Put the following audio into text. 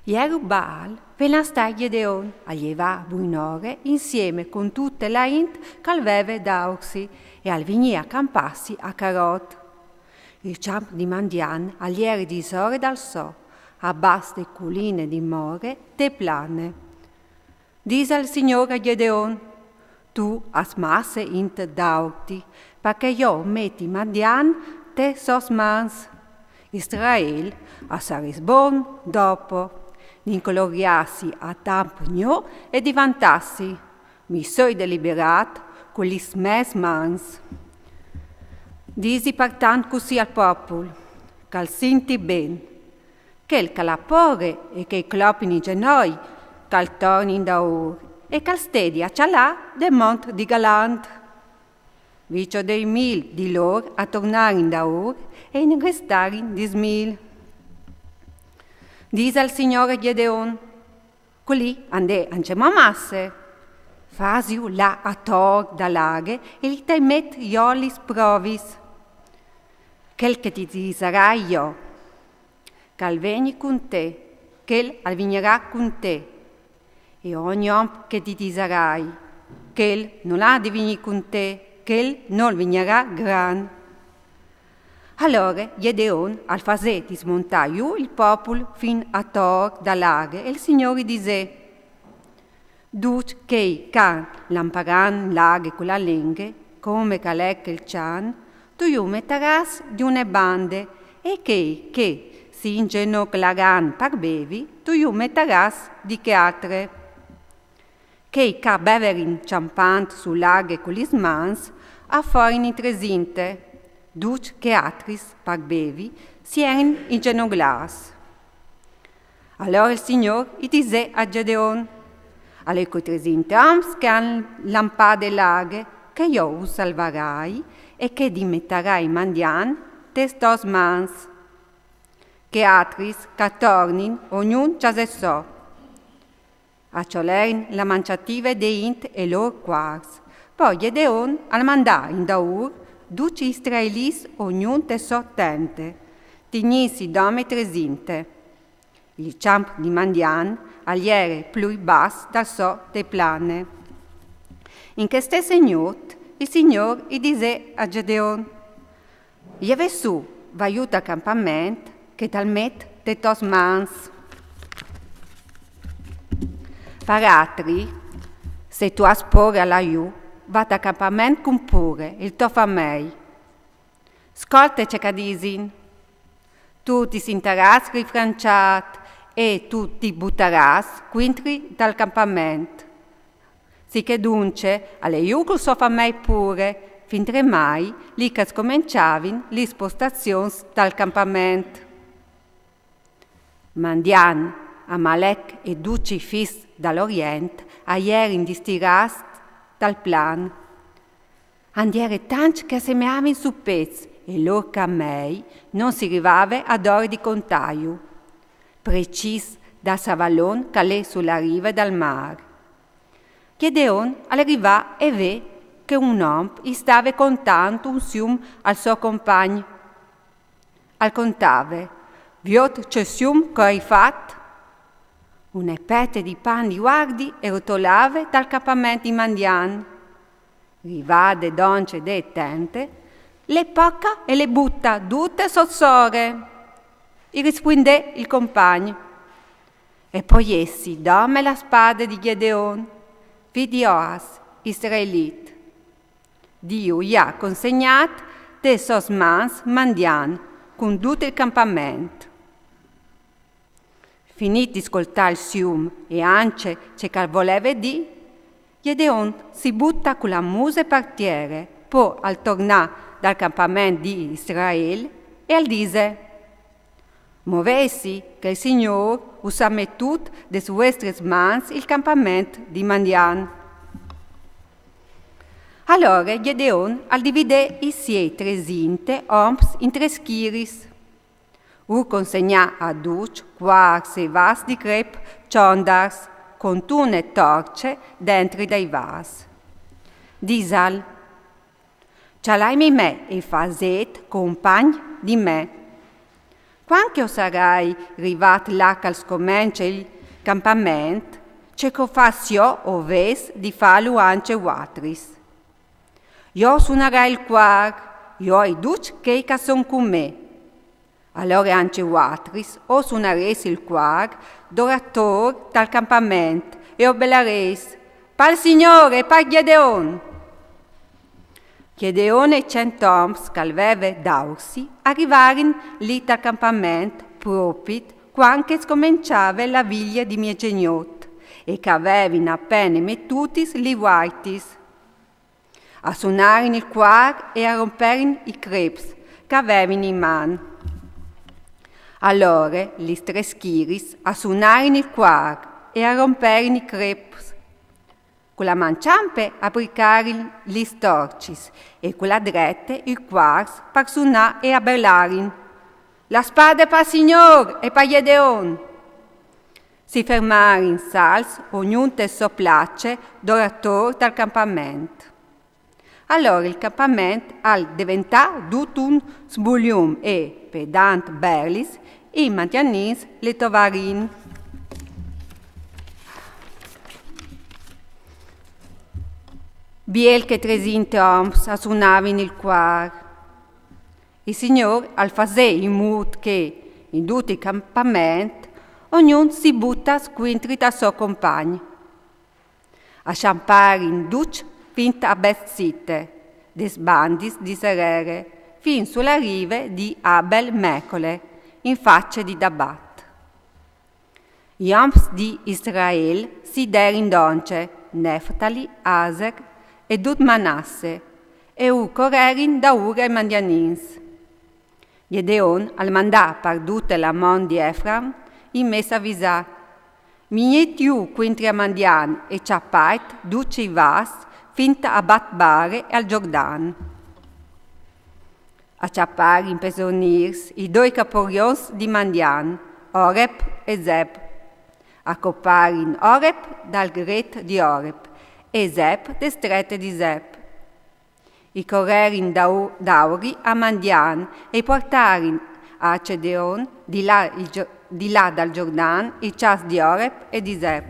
Ieri Baal venne a Gedeon a llevar buonore insieme con tutta la int che aveva d'Auxi e al venire a campassi a Carot. Il campo di Mandian agli eri di sore dal so, a basse colline di more te plane. Disse al Signore a Gedeon, tu has masse int d'Auti, perché io metti Mandian te sos mans. Israel a saris bon dopo, d'incoloriarsi a tampugno e diventassi, mi soi deliberato con gli mes mans. Disi pertanto così al popolo, cal sinti ben, che il calapore e che i clopini i genoi, cal torni da ur, e cal stedi a cialà del monte di Galant. Vicio dei mil di loro a tornare in da ur e in restare in 10.000. Disse al Signore Gedeon, quelli andè ancem a masse, fasiu là a tor da laghe e li te met iolis provis. Quel che ti disarai io, cal veni con te, quel alvignerà con te, e ogni uomo che ti disarai, quel non ha di venire con te, quel non vignerà gran. Allora Gedeon al fase dismontare il popolo fin a tor da laghe e il Signore disse, duc che can lamparan laghe con la linghe, come calec il cian, tu metteras di une bande e che si ingeno clagan per bevi, tu metteras di che altre. Che car beverin ciampant su laghe con gli mans, a forin in tresinte, duc che atris per bevi, si erin ingenoglas. Allora il Signore gli disse a Gedeon, alle tresinte oms che han lampade laghe, che io salvarai, e che dimetterai mandian testos mans, che atris che tornin ognun ciase so. Acciolerin la manciative de int e lor quars. Poi Gedeon al mandà in daur, duci israelis ognun te so tente, tignissi dome tresinte. Il camp di Mandian agliere plui bas dal so te plane. In che stesse nut, il Signore gli disse a Gedeon, Ieve su, vaiut al campamento, che talmet te tos mans. Paratri, se tu has pore alla iu, vat al campamento con pure, il to fa mei. Scolte ce che disin, tu ti sinteras rifranciat e tu ti butteras quintri dal campamento. Si che dunque, alle iugul so fa mei pure, fintre mai li che scominciavin li spostazioni dal campamento. Mandian, Amalek e duci fis dall'Orient, aierin distirast dal plan. Andiere tanti che semeavin su pezzi e lor camei non si arrivava ad ore di contaio, precis da Savallon che è sulla riva del mare. Gedeon arriva e vede che un uomo stava contando un sium al suo compagno. Al contave, viot c'è sium che hai fatto? Una pette di pan di guardi e rotolava dal campamento di Mandian. Rivade donce de tente, le pocca e le butta tutte sossore. E rispondè il compagno. E poi essi dome la spada di Gedeon, fidi Joas, israelit. Dio gli ha consegnato de sos mans Mandian con tutto il campamento. Finito di ascoltare il sium e anche ciò che voleva di, Gedeon si butta con la muse partiere, poi al tornare dal campamento di Israele e al dice, muovesi che il Signore us ha mettut de vostre mans il campamento di Mandian. Allora Gedeon al divide i suoi tresinte oms in tre schiris. Consegna a duc quars e vas di crep ciondars, con tune torce dentro dai vas. Disal, cialaimi me e faset compagn di me. Quando sarai arrivato là che scomincia il campamento, c'è che faccio o ves di farlo anche watris. Io suonerai il cuore, io e duc che sono con me. Allora anche watris o suoneresi il cuore d'orator dal campamento e obbelaresi, pal Signore, pal Gedeon. Gedeon e 100 uomini che aveva dausi arrivarono lì dal campamento proprio quando scominciava la viglia di Miegeniot e che avevano appena mettuti li guaitis. A suonare il cuore e a rompere i crepes che avevano in mano. Allora gli tre schiris a suonare il cuore e a rompere i crepes. Con la manciampe a bricare gli storcis e con la drette il cuore per suonare e a ballare. La spada per Signore e per Gedeon. Si fermarono in sals, ognuno del suo place, d'oratore dal campamento. Allora il campamento al diventato tutto un sbuglium e, pedant berlis, i mantianins le tovarin. Biel che 300 oms suonavano il cuore. Il Signore al fase in modo che, in tutto il campamento, ognuno si butta squintri da suo compagno. A sciampare in duc finta a bezzite, des bandis di serere, fin sulla rive di Abel Mecole, in faccia di Dabat. Gli oms di Israele si derin donce, Neftali, Aser e Dut Manasse, e correrin da Ura e Mandianins. Gedeon al mandà per tutte la mon di Efram, in messa avvisà, mi tiu quintri a Mandian e ciappait duce i vas, finta a Batbare e al Giordan. A ciappare in pesonirs i due caporions di Mandian, Oreb e Zeb. A coppare in Oreb dal gret di Oreb e Zeb de strette di Zeb. I correrin dauri a Mandian e portarin a Gedeon di là dal Giordan i cias di Oreb e di Zeb.